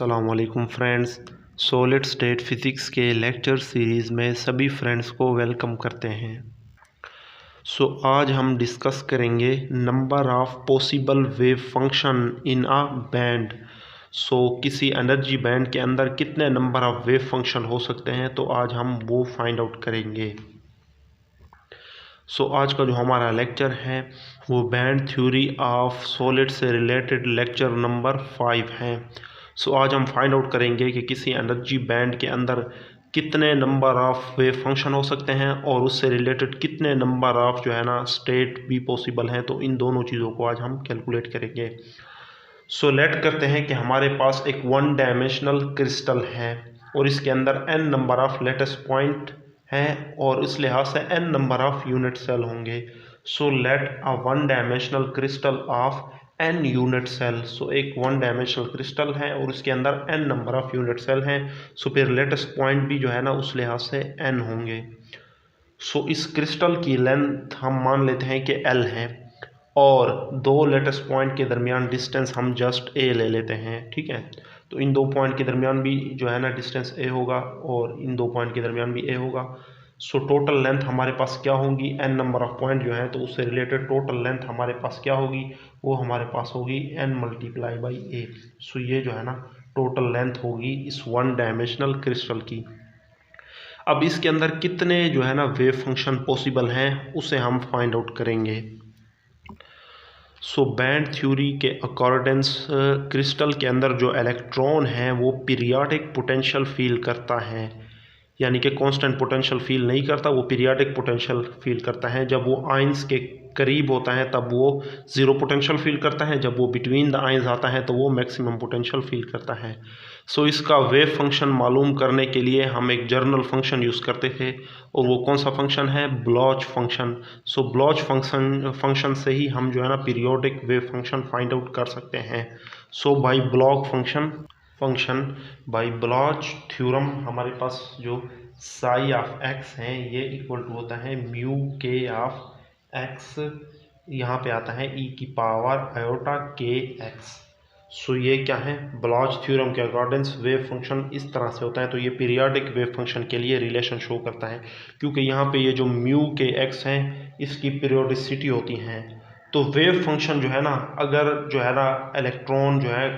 अस्सलामुअलैकुम friends. Solid state physics के lecture series में सभी फ्रेंड्स को वेलकम करते हैं। आज हम डिस्कस करेंगे number of possible wave function in a band. किसी एनर्जी बैंड के अंदर कितने नंबर ऑफ़ वेव फंक्शन हो सकते हैं, तो आज हम वो फाइंड आउट करेंगे। आज का जो हमारा लेक्चर है वो बैंड थ्योरी ऑफ सॉलिड से रिलेटेड लेक्चर नंबर 5 है। आज हम फाइंड आउट करेंगे कि किसी एनर्जी बैंड के अंदर कितने नंबर ऑफ़ वेव फंक्शन हो सकते हैं और उससे रिलेटेड कितने नंबर ऑफ़ जो है ना स्टेट भी पॉसिबल हैं। तो इन दोनों चीज़ों को आज हम कैलकुलेट करेंगे। लेट करते हैं कि हमारे पास एक वन डायमेंशनल क्रिस्टल है और इसके अंदर n number of lattice point हैं और इस लिहाज से n number of unit cell होंगे। Let a one dimensional crystal of n unit cell. एक वन डायमेंशनल क्रिस्टल है और उसके अंदर n number of unit cell हैं। फिर लेटेस्ट पॉइंट भी जो है ना उस लिहाज से n होंगे। इस क्रिस्टल की लेंथ हम मान लेते हैं कि l है और दो लेटेस्ट पॉइंट के दरमियान डिस्टेंस हम जस्ट a ले लेते हैं। ठीक है, तो इन दो पॉइंट के दरमियान भी जो है ना डिस्टेंस a होगा और इन दो पॉइंट के दरमियान भी a होगा। टोटल लेंथ हमारे पास क्या होगी, n नंबर ऑफ पॉइंट जो है तो उससे रिलेटेड टोटल लेंथ हमारे पास क्या होगी, वो हमारे पास होगी n मल्टीप्लाई बाई a। ये जो है ना टोटल लेंथ होगी इस वन डायमेंशनल क्रिस्टल की। अब इसके अंदर कितने जो है ना वेव फंक्शन पॉसिबल हैं उसे हम फाइंड आउट करेंगे। बैंड थ्योरी के अकॉर्डेंस क्रिस्टल के अंदर जो इलेक्ट्रॉन है वो पीरियाडिक पोटेंशियल फील करता है, यानी कि कांस्टेंट पोटेंशियल फील नहीं करता, वो पीरियाडिक पोटेंशियल फील करता है। जब वो आइंस के करीब होता है तब वो ज़ीरो पोटेंशियल फील करता है, जब वो बिटवीन द आइंस आता है तो वो मैक्सिमम पोटेंशियल फील करता है। इसका वेव फंक्शन मालूम करने के लिए हम एक जर्नल फंक्शन यूज़ करते थे और वो कौन सा फंक्शन है, ब्लॉच फंक्शन। ब्लॉच फंक्शन से ही हम जो है ना periodic wave function find out कर सकते हैं। By block function by blotch theorem हमारे पास जो साई ऑफ एक्स हैं ये इक्वल टू होता है म्यू के ऑफ एक्स, यहाँ पे आता है e की पावर आयोटा के एक्स। ये क्या है, ब्लॉच थ्योरम के अकॉर्डेंस वेव फंक्शन इस तरह से होता है। तो ये पीरियाडिक वेव फंक्शन के लिए रिलेशन शो करता है, क्योंकि यहाँ पे ये जो म्यू के एक्स हैं इसकी पीरियोडिसिटी होती हैं। तो वेव फंक्शन जो है ना, अगर जो है ना इलेक्ट्रॉन जो है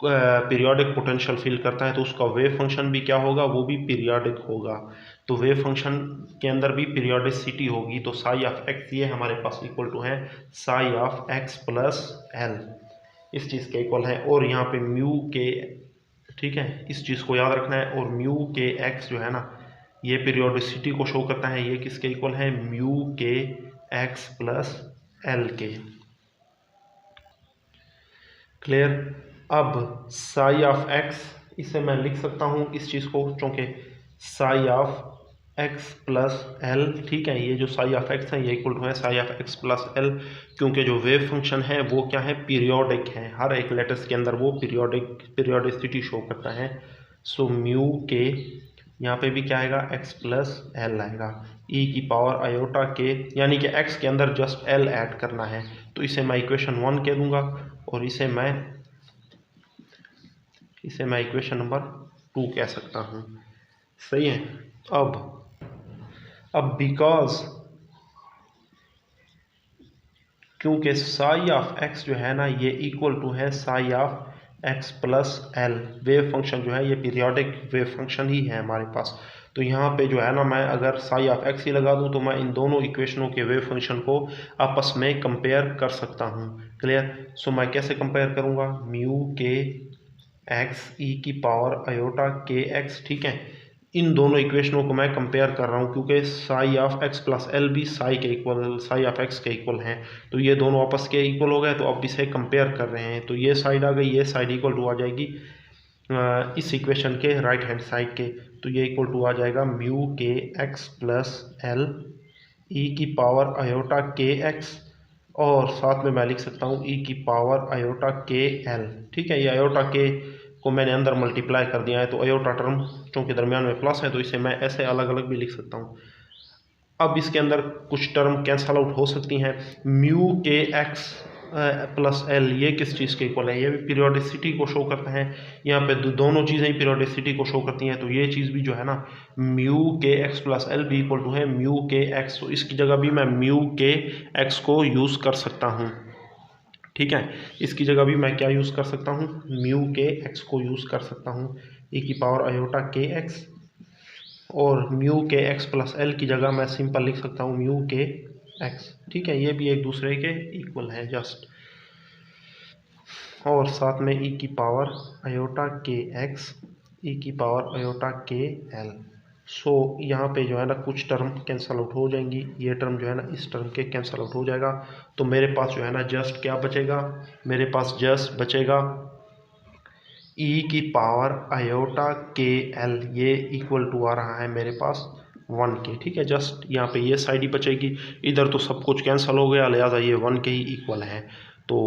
पीरियोडिक पोटेंशियल फील करता है तो उसका वेव फंक्शन भी क्या होगा, वो भी पीरियोडिक होगा। तो वेव फंक्शन के अंदर भी पीरियोडिसिटी होगी। तो साई ऑफ एक्स ये हमारे पास इक्वल टू है sigh of x plus L, इस चीज़ के इक्वल है। और यहाँ पे म्यू के, ठीक है, इस चीज़ को याद रखना है। और म्यू के एक्स जो है ना ये पीरियोडिसिटी को शो करता है, ये किसके इक्वल है, म्यू के एक्स प्लस एल के। क्लियर। अब साई ऑफ एक्स इसे मैं लिख सकता हूँ इस चीज़ को, चूँकि sigh of x plus L, ठीक है, ये जो साई ऑफ एक्स है ये इक्वल टू है sigh of x plus L, क्योंकि जो वेव फंक्शन है वो क्या है, पीरियोडिक है। हर एक लेटर्स के अंदर वो पीरियोडिसिटी शो करता है। म्यू के यहाँ पे भी क्या आएगा, एक्स प्लस एल आएगा, e की पावर आयोटा के, यानी कि x के अंदर जस्ट l ऐड करना है। तो इसे मैं इक्वेशन 1 कह दूंगा और इसे मैं इक्वेशन नंबर 2 कह सकता हूँ। सही है। अब बिकॉज क्योंकि साई ऑफ एक्स जो है ना ये इक्वल टू है sigh of x plus L, wave function जो है ये पीरियोडिक वेव फंक्शन ही है हमारे पास। तो यहाँ पे जो है ना मैं अगर साई ऑफ एक्स ही लगा दूँ तो मैं इन दोनों इक्वेशनों के वेव फंक्शन को आपस में कंपेयर कर सकता हूँ। क्लियर। मैं कैसे कंपेयर करूँगा, म्यू के एक्स ई की पावर आयोटा के एक्स, ठीक है, इन दोनों इक्वेशनों को मैं कंपेयर कर रहा हूँ क्योंकि sigh of x plus L भी साई के इक्वल, साई ऑफ एक्स के इक्वल हैं। तो ये दोनों आपस के इक्वल हो गए, तो अब इसे कंपेयर कर रहे हैं। तो ये साइड आ गई, ये साइड इक्वल टू आ जाएगी इस इक्वेशन के राइट हैंड साइड के। तो ये इक्वल टू आ जाएगा म्यू के एक्स प्लस एल ई की पावर आयोटा के एक्स, और साथ में मैं लिख सकता हूँ ई की पावर आयोटा के एल। ठीक है, ये आयोटा के को मैंने अंदर मल्टीप्लाई कर दिया है, तो आयोटा टर्म चूँकि दरमियान में प्लस है तो इसे मैं ऐसे अलग अलग भी लिख सकता हूँ। अब इसके अंदर कुछ टर्म कैंसल आउट हो सकती हैं। म्यू के एक्स प्लस एल ये किस चीज़ के इक्वल है, ये भी पीरियोडिसिटी को शो करता है। यहाँ पे दोनों चीज़ें ही पीरियोडिसिटी को शो करती हैं, तो ये चीज़ भी जो है ना म्यू के एक्स प्लस एल भी इक्वल टू है म्यू के एक्स, तो इसकी जगह भी मैं म्यू के एक्स को यूज़ कर सकता हूँ। ठीक है, इसकी जगह भी मैं क्या यूज़ कर सकता हूँ, म्यू के एक्स को यूज़ कर सकता हूँ, e की पावर आयोटा के एक्स, और म्यू के एक्स प्लस एल की जगह मैं सिंपल लिख सकता हूँ म्यू के एक्स। ठीक है, ये भी एक दूसरे के इक्वल है जस्ट, और साथ में e की पावर आयोटा के एक्स, e की पावर आयोटा के एल। सो यहाँ पे जो है ना कुछ टर्म कैंसल आउट हो जाएंगी, ये टर्म जो है ना इस टर्म के कैंसल आउट हो जाएगा, तो मेरे पास जो है ना जस्ट क्या बचेगा, मेरे पास जस्ट बचेगा e की पावर आयोटा के एल, ये इक्वल टू आ रहा है मेरे पास 1 के। ठीक है, जस्ट यहाँ पे ये साइड ही बचेगी, इधर तो सब कुछ कैंसिल हो गया, लिहाजा ये 1 के ही इक्वल है, तो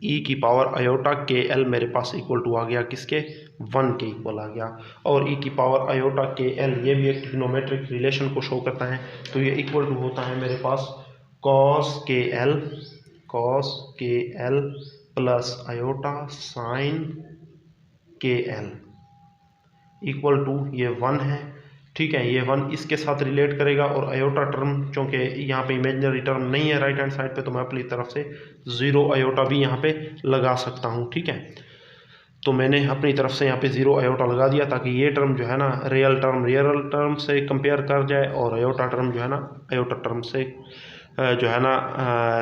e की पावर आयोटा के एल मेरे पास इक्वल टू आ गया किसके, 1 के इक्वल आ गया। और e की पावर आयोटा के एल ये भी एक ट्रिग्नोमेट्रिक रिलेशन को शो करता है, तो ये इक्वल टू होता है मेरे पास कॉस के एल प्लस आयोटा साइन के एल इक्वल टू ये 1 है। ठीक है, ये 1 इसके साथ रिलेट करेगा, और आयोटा टर्म चूँकि यहाँ पे इमेजिनरी टर्म नहीं है राइट हैंड साइड पे, तो मैं अपनी तरफ से 0 आयोटा भी यहाँ पे लगा सकता हूँ। ठीक है, तो मैंने अपनी तरफ से यहाँ पे 0 आयोटा लगा दिया, ताकि ये टर्म जो है ना रियल टर्म से कंपेयर कर जाए, और आयोटा टर्म जो है ना आयोटा टर्म से जो है ना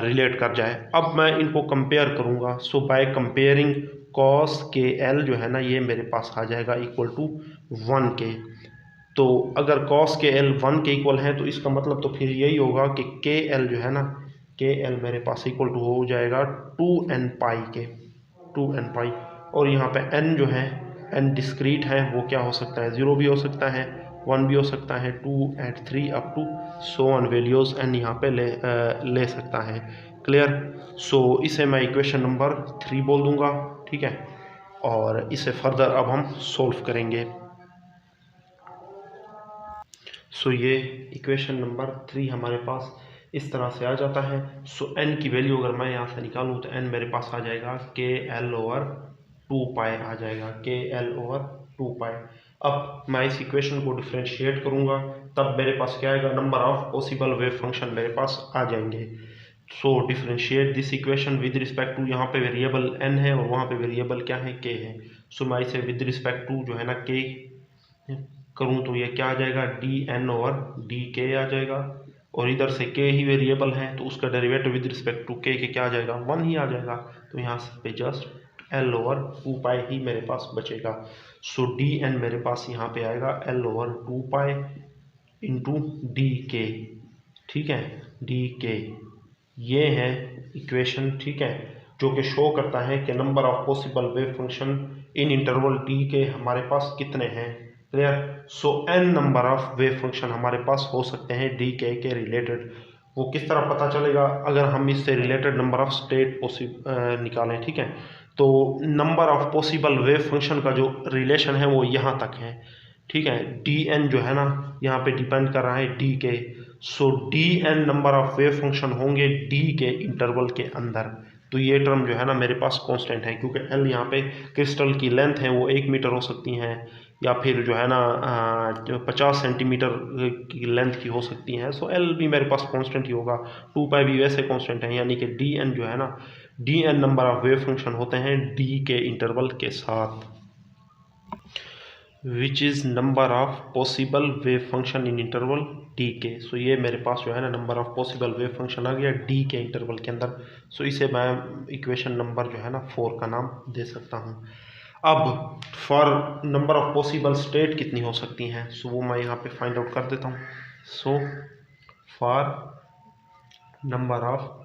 रिलेट कर जाए। अब मैं इनको कंपेयर करूँगा, सो बाय कंपेयरिंग कॉस के एल जो है ना ये मेरे पास आ जाएगा इक्वल टू 1 के। तो अगर कॉस के एल 1 के इक्वल है, तो इसका मतलब तो फिर यही होगा कि के एल जो है ना के एल मेरे पास इक्वल टू हो जाएगा 2n पाई के, 2n पाई। और यहाँ पे n जो है n डिस्क्रीट है, वो क्या हो सकता है, 0 भी हो सकता है, 1 भी हो सकता है, 2 and 3 up to so on values n यहाँ पे ले सकता है। क्लियर, सो इसे मैं इक्वेशन नंबर 3 बोल दूँगा। ठीक है, और इसे फर्दर अब हम सोल्व करेंगे। सो ये इक्वेशन नंबर 3 हमारे पास इस तरह से आ जाता है। सो n की वैल्यू अगर मैं यहाँ से निकालूँ तो n मेरे पास आ जाएगा के एल ओवर 2 पाई आ जाएगा, के एल ओवर 2 पाई। अब मैं इस इक्वेशन को डिफ्रेंशिएट करूँगा, तब मेरे पास क्या आएगा, number of possible wave function मेरे पास आ जाएंगे। So differentiate this equation with respect to, यहाँ पे वेरिएबल n है और वहाँ पे वेरिएबल क्या है, k है। सो मैं इसे विद रिस्पेक्ट टू जो है ना k करूँ तो ये क्या आ जाएगा, डी एन ओवर डी के आ जाएगा, और इधर से k ही वेरिएबल है, तो उसका derivative with respect to k के क्या आ जाएगा, 1 ही आ जाएगा। तो यहाँ पे जस्ट l ओवर 2 पाई ही मेरे पास बचेगा। सो डी एन मेरे पास यहाँ पे आएगा l over 2 pi into D के। ठीक है, डी के ये है इक्वेशन। ठीक है, जो कि शो करता है कि number of possible wave function in interval T के हमारे पास कितने हैं। Clear, so n number of wave function हमारे पास हो सकते हैं डी के रिलेटेड। वो किस तरह पता चलेगा, अगर हम इससे रिलेटेड नंबर ऑफ स्टेट निकालें। ठीक है, तो number of possible wave function का जो रिलेशन है वो यहाँ तक है। ठीक है, डी एन जो है ना यहाँ पे डिपेंड कर रहा है D K. So D N number of wave function होंगे डी के इंटरवल के अंदर, तो ये टर्म जो है ना मेरे पास कांस्टेंट है, क्योंकि एल यहाँ पे क्रिस्टल की लेंथ है वो 1 मीटर हो सकती हैं, या फिर जो है ना 50 सेंटीमीटर की लेंथ की हो सकती हैं। सो एल भी मेरे पास कांस्टेंट ही होगा, 2 पाई भी वैसे कांस्टेंट है, यानी कि डी एन जो है ना D N number of wave function होते हैं डी के इंटरवल के साथ, which is number of possible wave function in interval D K. So ये मेरे पास जो है ना number of possible wave function आ गया डी के इंटरवल के अंदर। सो इसे मैं इक्वेशन नंबर जो है ना 4 का नाम दे सकता हूँ। अब for number of possible state कितनी हो सकती हैं, सो वो मैं यहाँ पे फाइंड आउट कर देता हूँ। So for number of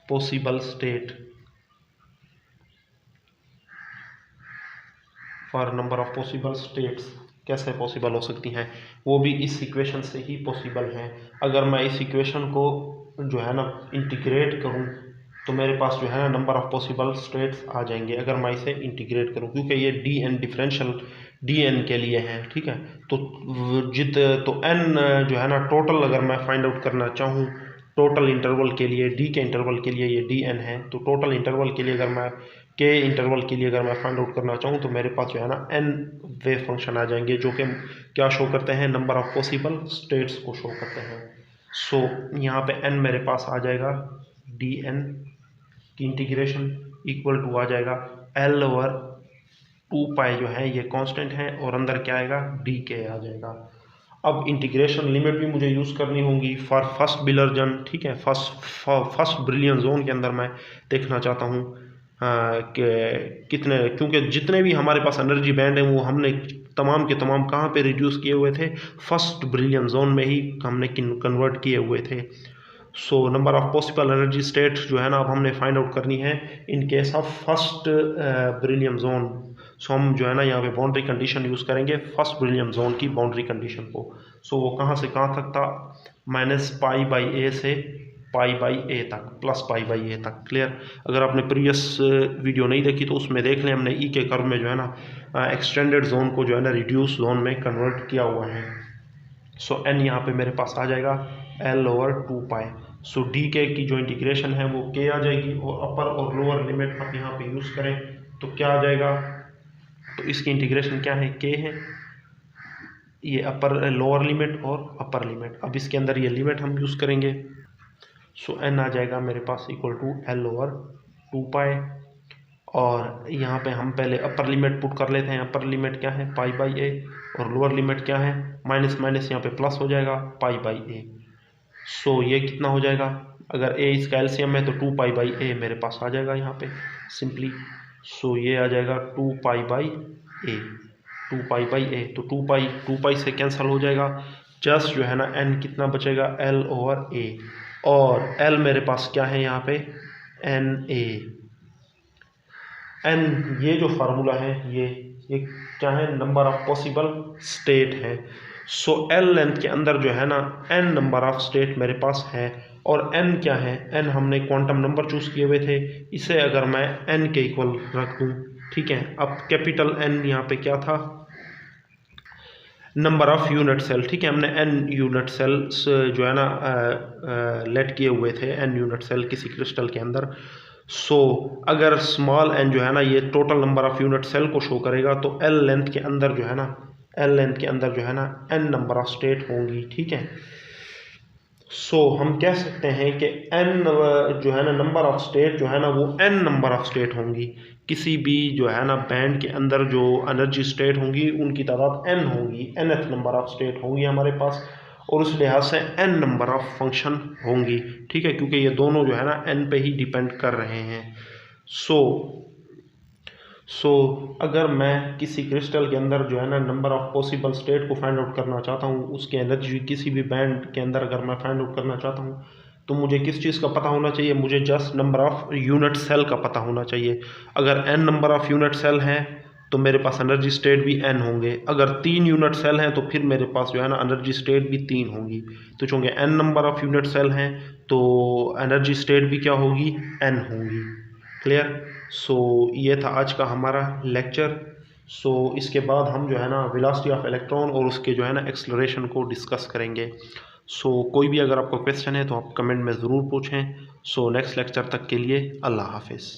possible state, for number of possible states कैसे पॉसिबल हो सकती हैं, वो भी इस इक्वेशन से ही पॉसिबल हैं। अगर मैं इस इक्वेशन को जो है ना इंटीग्रेट करूँ तो मेरे पास जो है ना नंबर ऑफ पॉसिबल स्टेट्स आ जाएंगे, अगर मैं इसे इंटीग्रेट करूँ, क्योंकि ये D N differential D N के लिए है। ठीक है, तो तो एन जो है ना टोटल अगर मैं फाइंड आउट करना चाहूँ टोटल इंटरवल के लिए डी के इंटरवल के लिए ये डी एन है। तो टोटल इंटरवल के लिए अगर मैं के इंटरवल के लिए अगर मैं फाइंड आउट करना चाहूँ तो मेरे पास जो है ना एन वेव फंक्शन आ जाएंगे जो कि क्या शो करते हैं, नंबर ऑफ पॉसिबल स्टेट्स को शो करते हैं। सो यहाँ पे एन मेरे पास आ जाएगा डी एन की इंटीग्रेशन इक्वल टू आ जाएगा एल ओवर 2 पाई जो है ये कांस्टेंट है और अंदर क्या आएगा डी के आ जाएगा। अब इंटीग्रेशन लिमिट भी मुझे यूज़ करनी होगी फॉर फर्स्ट बिलर्जन, ठीक है, फर्स्ट ब्रिलियन जोन के अंदर मैं देखना चाहता हूँ कि कितने, क्योंकि जितने भी हमारे पास एनर्जी बैंड हैं वो हमने तमाम के तमाम कहाँ पे रिड्यूस किए हुए थे, फर्स्ट ब्रिलियन जोन में ही हमने कन्वर्ट किए हुए थे। So number of possible energy state जो है ना अब हमने फाइंड आउट करनी है in case of first Brillouin zone. So हम जो है ना यहाँ पे बाउंड्री कंडीशन यूज़ करेंगे फर्स्ट ब्रिलियन जोन की बाउंड्री कंडीशन को। सो वो कहाँ से कहाँ तक था, -π/a से π/a तक, +π/a तक। क्लियर? अगर आपने प्रीवियस वीडियो नहीं देखी तो उसमें देख लें, हमने ई के कर्व में जो है ना एक्सटेंडेड जोन को जो है ना रिड्यूस जोन में कन्वर्ट किया हुआ है। सो एन यहाँ पे मेरे पास आ जाएगा L ओवर 2 पाई। सो डी के की जो इंटीग्रेशन है वो के आ जाएगी और अपर और लोअर लिमिट आप यहाँ पे यूज़ करें तो क्या आ जाएगा, तो इसकी इंटीग्रेशन क्या है, के है, ये अपर लोअर लिमिट और अपर लिमिट। अब इसके अंदर ये लिमिट हम यूज़ करेंगे। सो एन आ जाएगा मेरे पास इक्वल टू L ओवर 2 पाई और यहाँ पे हम पहले अपर लिमिट पुट कर लेते हैं। अपर लिमिट क्या है π/a और लोअर लिमिट क्या है, माइनस माइनस यहाँ पे प्लस हो जाएगा π/a। सो ये कितना हो जाएगा, अगर a इसका एलसीएम है तो 2π/a मेरे पास आ जाएगा यहाँ पे सिंपली। सो ये आ जाएगा 2π/a, 2π/a। तो 2π से कैंसिल हो जाएगा, जस्ट जो है ना n कितना बचेगा L ओवर a और L मेरे पास क्या है यहाँ पे Na। n ये जो फार्मूला है ये क्या है, नंबर ऑफ पॉसिबल स्टेट है। सो L लेंथ के अंदर जो है ना n नंबर ऑफ स्टेट मेरे पास है और n क्या है, n हमने क्वांटम नंबर चूज़ किए हुए थे, इसे अगर मैं n के इक्वल रख दूँ, ठीक है। अब कैपिटल N यहाँ पे क्या था, नंबर ऑफ यूनिट सेल, ठीक है, हमने n यूनिट सेल्स जो है ना लेट किए हुए थे, n यूनिट सेल किसी क्रिस्टल के अंदर। सो अगर स्मॉल n जो है ना ये total number of unit cell को शो करेगा तो L लेंथ के अंदर जो है ना n नंबर ऑफ स्टेट होंगी, ठीक है। सो हम कह सकते हैं कि n जो है ना नंबर ऑफ स्टेट जो है ना वो n नंबर ऑफ स्टेट होंगी। किसी भी जो है ना बैंड के अंदर जो एनर्जी स्टेट होंगी उनकी तादाद n होंगी, nth नंबर ऑफ स्टेट होंगी हमारे पास और उस लिहाज से n नंबर ऑफ फंक्शन होंगी, ठीक है, क्योंकि ये दोनों जो है ना n पे ही डिपेंड कर रहे हैं। सो अगर मैं किसी क्रिस्टल के अंदर जो है ना नंबर ऑफ पॉसिबल स्टेट को फाइंड आउट करना चाहता हूँ, उसकी एनर्जी किसी भी बैंड के अंदर अगर मैं फाइंड आउट करना चाहता हूँ तो मुझे किस चीज़ का पता होना चाहिए, मुझे just number of unit cell का पता होना चाहिए। अगर n number of unit cell हैं तो मेरे पास एनर्जी स्टेट भी n होंगे, अगर 3 यूनिट सेल हैं तो फिर मेरे पास जो है ना एनर्जी स्टेट भी 3 होंगी। तो चूँकि n number of unit cell हैं तो एनर्जी स्टेट भी क्या होगी, n होंगी। क्लियर? सो ये था आज का हमारा लेक्चर। सो इसके बाद हम जो है ना वेलोसिटी ऑफ इलेक्ट्रॉन और उसके जो है ना एक्सेलरेशन को डिस्कस करेंगे। सो कोई भी अगर आपको क्वेश्चन है तो आप कमेंट में ज़रूर पूछें। सो नेक्स्ट लेक्चर तक के लिए अल्लाह हाफिज़।